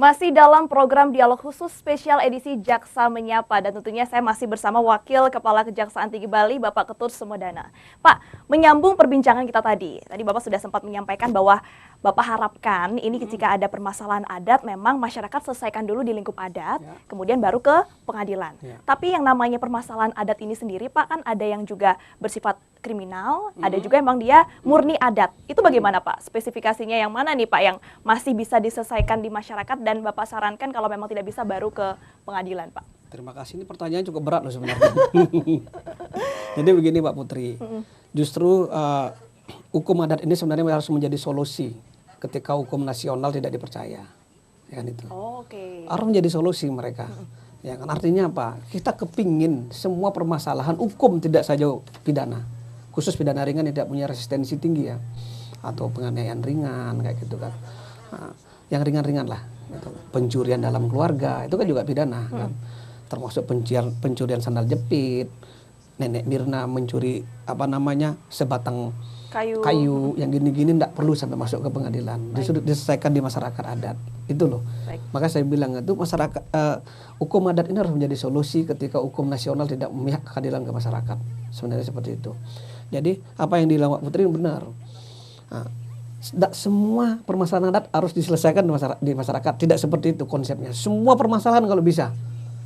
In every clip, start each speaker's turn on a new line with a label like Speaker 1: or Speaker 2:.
Speaker 1: Masih dalam program dialog khusus spesial edisi Jaksa Menyapa dan tentunya saya masih bersama Wakil Kepala Kejaksaan Tinggi Bali Bapak Ketut Sumedana. Pak, menyambung perbincangan kita tadi Bapak sudah sempat menyampaikan bahwa Bapak harapkan ini ketika ada permasalahan adat memang masyarakat selesaikan dulu di lingkup adat, kemudian baru ke pengadilan. Tapi yang namanya permasalahan adat ini sendiri Pak kan ada yang juga bersifat kriminal, ada juga emang dia murni adat. Itu bagaimana Pak? Spesifikasinya yang mana nih Pak yang masih bisa diselesaikan di masyarakat dan Bapak sarankan kalau memang tidak bisa baru ke pengadilan Pak?
Speaker 2: Terima kasih, ini pertanyaan cukup berat loh sebenarnya. Jadi begini Pak Putri, justru hukum adat ini sebenarnya harus menjadi solusi ketika hukum nasional tidak dipercaya. Ya kan itu. Harus menjadi solusi mereka. Ya kan, artinya apa? Kita kepingin semua permasalahan hukum tidak saja pidana. Khusus pidana ringan tidak punya resistensi tinggi ya, atau penganiayaan ringan kayak gitu kan. Nah, yang ringan-ringan lah, gitu. Pencurian dalam keluarga itu kan juga pidana kan, termasuk pencurian sandal jepit, nenek Mirna mencuri sebatang kayu yang gini-gini tidak perlu sampai masuk ke pengadilan, diselesaikan di masyarakat adat itu loh. Maka saya bilang itu masyarakat hukum adat ini harus menjadi solusi ketika hukum nasional tidak memihak keadilan ke masyarakat, sebenarnya seperti itu. Jadi apa yang dilakukan Putri benar. Tidak semua permasalahan adat harus diselesaikan di masyarakat, tidak seperti itu konsepnya. Semua permasalahan kalau bisa,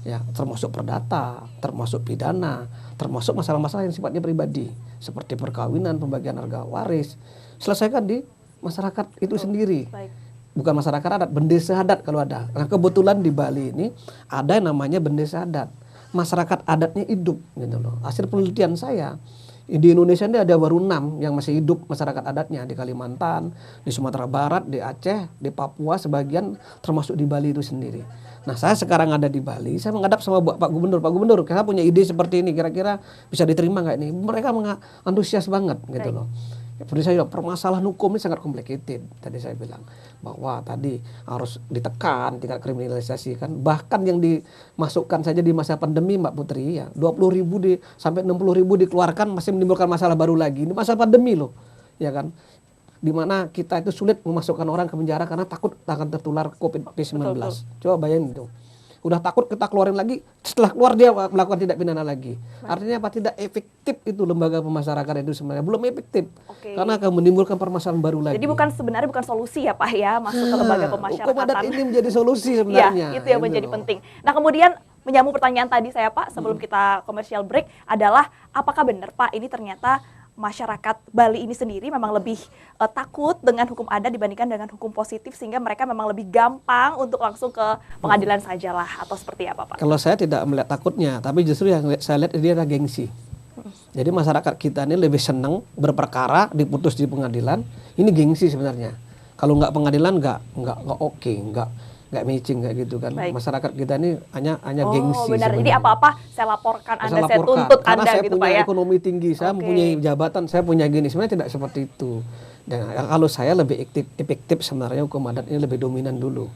Speaker 2: ya termasuk perdata, termasuk pidana, termasuk masalah-masalah yang sifatnya pribadi seperti perkawinan, pembagian harga waris, selesaikan di masyarakat itu sendiri. Bukan masyarakat adat, bendesa adat kalau ada. Nah kebetulan di Bali ini ada yang namanya bendesa adat. Masyarakat adatnya hidup gitu loh. Hasil penelitian saya di Indonesia ini ada baru 6 yang masih hidup masyarakat adatnya, di Kalimantan, di Sumatera Barat, di Aceh, di Papua sebagian, termasuk di Bali itu sendiri. Nah saya sekarang ada di Bali, saya menghadap sama Pak Gubernur, kita punya ide seperti ini, kira-kira bisa diterima nggak ini? Mereka antusias banget gitu loh. Seperti saya bilang, permasalahan hukum ini sangat complicated. Tadi saya bilang bahwa tadi harus ditekan tingkat kriminalisasi kan. Bahkan yang dimasukkan saja di masa pandemi Mbak Putri ya, 20.000 sampai 60.000 dikeluarkan masih menimbulkan masalah baru lagi. Ini masa pandemi loh, ya kan. Dimana kita itu sulit memasukkan orang ke penjara karena takut akan tertular COVID-19. Coba bayangin itu. Udah takut kita keluarin lagi, setelah keluar dia melakukan tindak pidana lagi. Artinya apa? Tidak efektif itu lembaga pemasyarakatan itu sebenarnya, belum efektif. Karena akan menimbulkan permasalahan baru lagi.
Speaker 1: Jadi sebenarnya bukan solusi ya Pak ya, masuk ke lembaga pemasyarakatan.
Speaker 2: Hukum adat ini menjadi solusi sebenarnya.
Speaker 1: Ya, itu yang menjadi penting. Nah kemudian menyambung pertanyaan tadi saya Pak, sebelum kita komersial break adalah apakah benar Pak ini ternyata masyarakat Bali ini sendiri memang lebih takut dengan hukum adat dibandingkan dengan hukum positif sehingga mereka memang lebih gampang untuk langsung ke pengadilan sajalah atau seperti apa Pak?
Speaker 2: Kalau saya tidak melihat takutnya, tapi justru yang saya lihat dia ada gengsi. Jadi masyarakat kita ini lebih senang berperkara diputus di pengadilan, ini gengsi sebenarnya. Kalau nggak pengadilan nggak oke, nggak matching kayak gitu kan. Masyarakat kita ini hanya gengsi.
Speaker 1: Benar. Jadi apa-apa saya laporkan Anda, saya tuntut
Speaker 2: karena
Speaker 1: Anda
Speaker 2: saya
Speaker 1: gitu
Speaker 2: punya
Speaker 1: Pak ya.
Speaker 2: Ekonomi tinggi, saya mempunyai jabatan, saya punya gini. Sebenarnya tidak seperti itu. Dan kalau saya lebih efektif sebenarnya hukum adat ini lebih dominan dulu.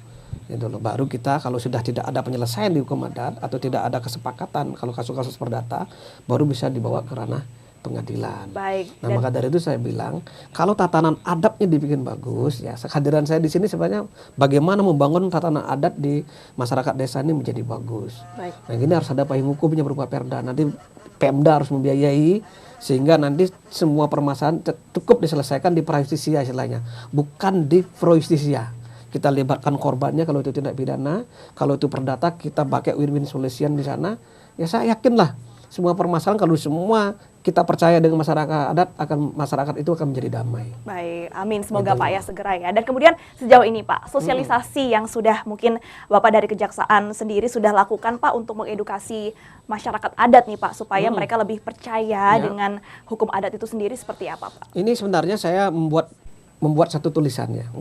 Speaker 2: Gitu loh. Baru kita kalau sudah tidak ada penyelesaian di hukum adat atau tidak ada kesepakatan kalau kasus-kasus perdata baru bisa dibawa ke ranah pengadilan. Nah maka dari itu saya bilang kalau tatanan adatnya dibikin bagus ya, kehadiran saya di sini sebenarnya bagaimana membangun tatanan adat di masyarakat desa ini menjadi bagus. Nah ini harus ada payung hukumnya berupa perda. Nanti Pemda harus membiayai sehingga nanti semua permasalahan cukup diselesaikan di praistisia istilahnya, bukan di proistisia. Kita libatkan korbannya kalau itu tindak pidana, kalau itu perdata kita pakai win-win solution di sana. Ya saya yakinlah semua permasalahan kalau semua kita percaya dengan masyarakat adat masyarakat itu akan menjadi damai.
Speaker 1: Baik, amin. Semoga Pak ya segera ya. Dan kemudian sejauh ini Pak, sosialisasi yang sudah mungkin Bapak dari Kejaksaan sendiri sudah lakukan Pak untuk mengedukasi masyarakat adat nih Pak supaya mereka lebih percaya dengan hukum adat itu sendiri seperti apa Pak?
Speaker 2: Ini sebenarnya saya membuat satu tulisan ya.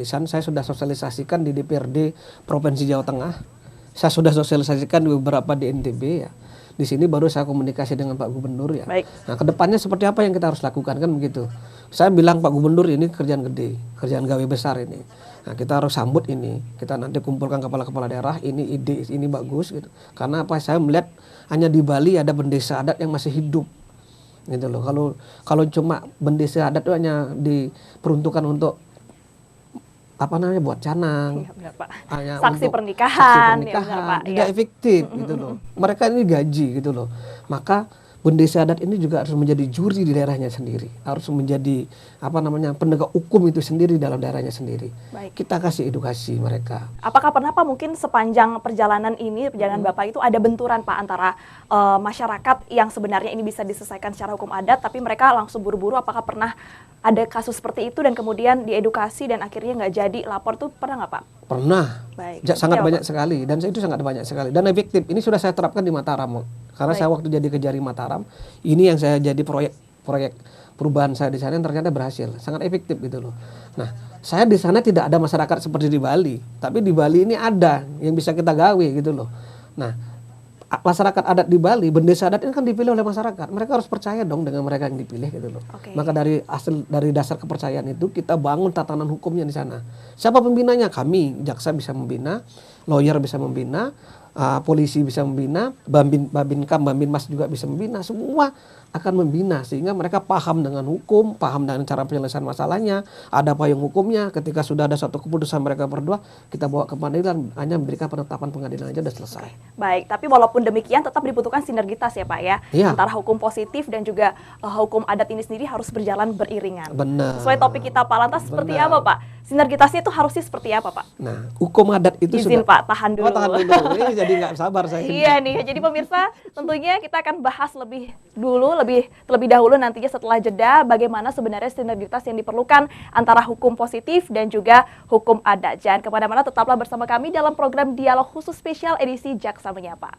Speaker 2: Saya sudah sosialisasikan di DPRD Provinsi Jawa Tengah. Saya sudah sosialisasikan di beberapa di NTB ya. Di sini baru saya komunikasi dengan Pak Gubernur ya. Nah kedepannya seperti apa yang kita harus lakukan kan begitu. Saya bilang Pak Gubernur ini kerjaan gede, kerjaan gawe besar ini. Nah kita harus sambut ini. Kita nanti kumpulkan kepala-kepala daerah, ini ide ini bagus gitu. Karena apa? Saya melihat hanya di Bali ada bendesa adat yang masih hidup. Gitu loh. Kalau cuma bendesa adat itu hanya diperuntukkan untuk apa namanya buat canang,
Speaker 1: Iya, benar, Pak.
Speaker 2: hanya
Speaker 1: Saksi
Speaker 2: untuk
Speaker 1: pernikahan,
Speaker 2: saksi
Speaker 1: ya benar, Pak.
Speaker 2: tidak
Speaker 1: Iya.
Speaker 2: efektif gitu loh. Mereka ini gaji gitu loh. Maka Bendesa Adat ini juga harus menjadi juri di daerahnya sendiri, harus menjadi apa namanya penegak hukum itu sendiri dalam daerahnya sendiri.
Speaker 1: Baik.
Speaker 2: Kita kasih edukasi mereka.
Speaker 1: Apakah pernah Pak mungkin sepanjang perjalanan ini, perjalanan Bapak itu ada benturan Pak antara masyarakat yang sebenarnya ini bisa diselesaikan secara hukum adat, tapi mereka langsung buru-buru? Apakah pernah ada kasus seperti itu dan kemudian diedukasi dan akhirnya nggak jadi lapor tuh, pernah nggak Pak?
Speaker 2: Pernah,
Speaker 1: Baik.
Speaker 2: sangat
Speaker 1: Iya,
Speaker 2: banyak
Speaker 1: Pak.
Speaker 2: sekali, dan itu sangat banyak sekali dan efektif. Ini sudah saya terapkan di Mataram, karena
Speaker 1: Baik.
Speaker 2: saya waktu jadi Kejari Mataram, ini yang saya jadi proyek perubahan saya di sana yang ternyata berhasil, sangat efektif gitu loh. Nah, saya di sana tidak ada masyarakat seperti di Bali, tapi di Bali ini ada yang bisa kita gawe gitu loh. Nah, masyarakat adat di Bali, Bendesa Adat ini kan dipilih oleh masyarakat. Mereka harus percaya dong dengan mereka yang dipilih gitu loh.
Speaker 1: Oke.
Speaker 2: Maka dari dasar kepercayaan itu kita bangun tatanan hukumnya di sana. Siapa pembinanya? Kami, jaksa bisa membina, lawyer bisa membina, polisi bisa membina, Babinkam, Babinmas juga bisa membina. Semua akan membina sehingga mereka paham dengan hukum, paham dengan cara penyelesaian masalahnya, ada payung hukumnya. Ketika sudah ada suatu keputusan mereka berdua, kita bawa ke pengadilan, hanya memberikan penetapan pengadilan aja udah selesai.
Speaker 1: Baik, tapi walaupun demikian tetap dibutuhkan sinergitas ya Pak ya,
Speaker 2: Iya.
Speaker 1: antara hukum positif dan juga hukum adat ini sendiri harus berjalan beriringan.
Speaker 2: Benar.
Speaker 1: Sesuai topik kita Pak, lantas seperti
Speaker 2: Benar.
Speaker 1: apa Pak? Sinergitasnya itu harusnya seperti apa Pak?
Speaker 2: Nah, hukum adat itu
Speaker 1: Izin
Speaker 2: sudah.
Speaker 1: Pak, tahan dulu.
Speaker 2: Oh, tahan dulu. Ini jadi nggak sabar saya.
Speaker 1: Iya nih, jadi pemirsa tentunya kita akan bahas terlebih dahulu nantinya setelah jeda bagaimana sebenarnya sinergitas yang diperlukan antara hukum positif dan juga hukum adat. Jangan kemana-mana, tetaplah bersama kami dalam program Dialog Khusus Spesial edisi Jaksa Menyapa.